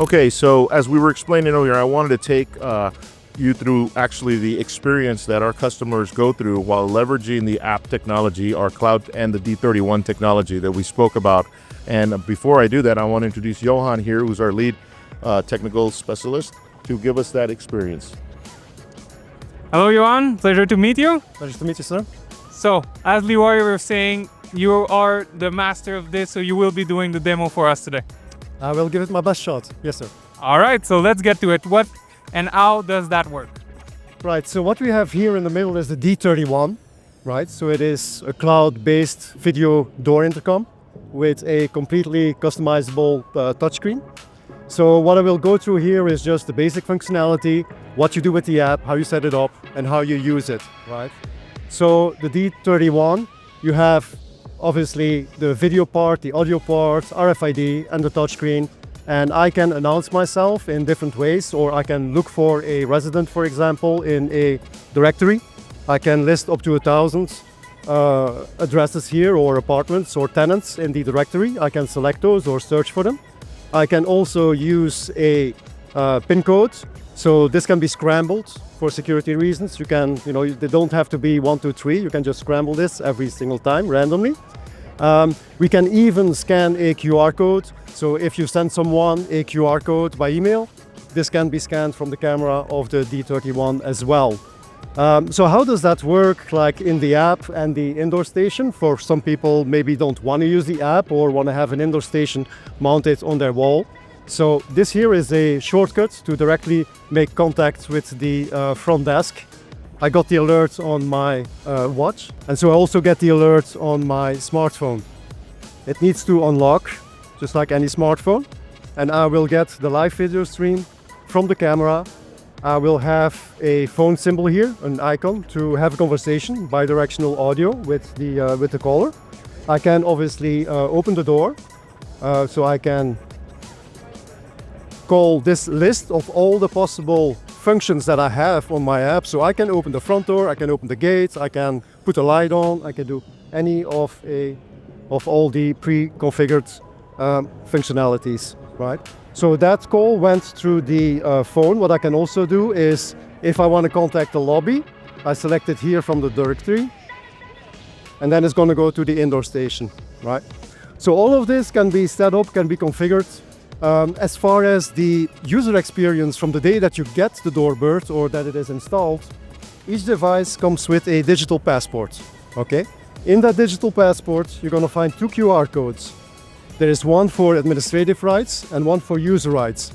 Okay, so as we were explaining earlier, I wanted to take you through actually the experience that our customers go through while leveraging the app technology, our cloud, and the D31 technology that we spoke about. And before I do that, I want to introduce Johan here, who's our lead technical specialist, to give us that experience. Hello, Johan. Pleasure to meet you. Pleasure to meet you, sir. So, as Leroy was saying, you are the master of this, so you will be doing the demo for us today. I will give it my best shot. Yes, sir. All right, so let's get to it. What and how does that work? Right, so what we have here in the middle is the D31, right? So it is a cloud-based video door intercom with a completely customizable touchscreen. So what I will go through here is just the basic functionality, what you do with the app, how you set it up, and how you use it, right? So the D31, you have obviously the video part, the audio part, RFID, and the touchscreen. And I can announce myself in different ways, or I can look for a resident, for example, in a directory. I can list up to 1,000 addresses here, or apartments or tenants in the directory. I can select those or search for them. I can also use a PIN code. So this can be scrambled for security reasons. You can, they don't have to be 1, 2, 3. You can just scramble this every single time randomly. We can even scan a QR code. So if you send someone a QR code by email, this can be scanned from the camera of the D31 as well. So how does that work, like in the app and the indoor station? For some people maybe don't want to use the app or want to have an indoor station mounted on their wall. So this here is a shortcut to directly make contact with the front desk. I got the alert on my watch, and so I also get the alert on my smartphone. It needs to unlock, just like any smartphone, and I will get the live video stream from the camera. I will have a phone symbol here, an icon, to have a conversation, bidirectional audio with the caller. I can obviously open the door, so I can call this list of all the possible functions that I have on my app. So I can open the front door, I can open the gate, I can put a light on, I can do any of all the pre-configured functionalities, right? So that call went through the phone. What I can also do is, if I want to contact the lobby, I select it here from the directory, and then it's going to go to the indoor station, right? So all of this can be set up, can be configured. As far as the user experience from the day that you get the DoorBird or that it is installed, each device comes with a digital passport, okay? In that digital passport, you're going to find 2 QR codes. There is one for administrative rights and one for user rights.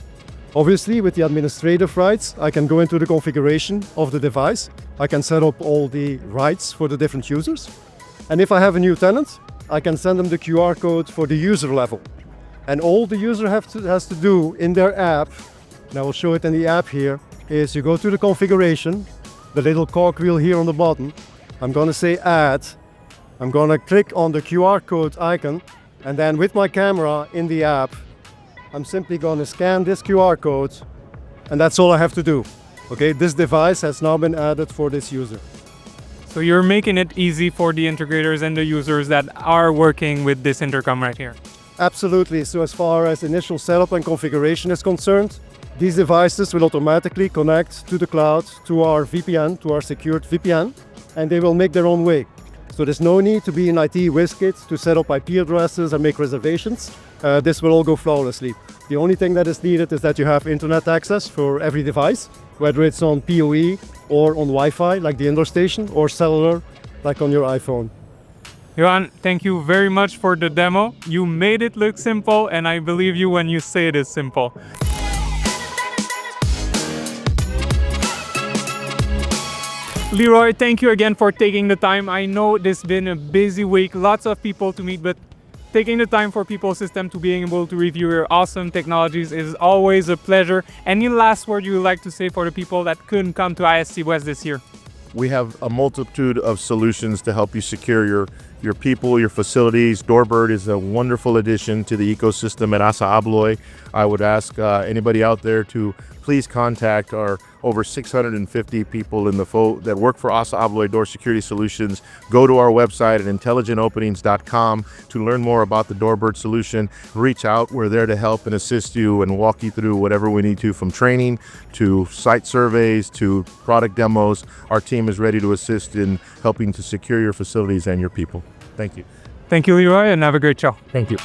Obviously, with the administrative rights, I can go into the configuration of the device. I can set up all the rights for the different users. And if I have a new tenant, I can send them the QR code for the user level. And all the user has to do in their app, and I will show it in the app here, is you go to the configuration, the little cogwheel here on the bottom. I'm going to say add. I'm going to click on the QR code icon, and then with my camera in the app, I'm simply going to scan this QR code, and that's all I have to do. Okay, this device has now been added for this user. So you're making it easy for the integrators and the users that are working with this intercom right here. Absolutely. So as far as initial setup and configuration is concerned, these devices will automatically connect to the cloud, to our VPN, to our secured VPN, and they will make their own way. So there's no need to be an IT whiz kit to set up IP addresses and make reservations. This will all go flawlessly. The only thing that is needed is that you have internet access for every device, whether it's on PoE or on Wi-Fi, like the indoor station, or cellular, like on your iPhone. Johan, thank you very much for the demo. You made it look simple, and I believe you when you say it is simple. Leroy, thank you again for taking the time. I know this has been a busy week, lots of people to meet, but taking the time for Pipl System to being able to review your awesome technologies is always a pleasure. Any last word you would like to say for the people that couldn't come to ISC West this year? We have a multitude of solutions to help you secure your people, your facilities. DoorBird is a wonderful addition to the ecosystem at Assa Abloy. I would ask anybody out there to please contact our over 650 people in the that work for Assa Abloy Door Security Solutions. Go to our website at intelligentopenings.com to learn more about the DoorBird solution. Reach out. We're there to help and assist you and walk you through whatever we need to, from training to site surveys to product demos. Our team is ready to assist in helping to secure your facilities and your people. Thank you. Thank you, Leroy, and have a great show. Thank you.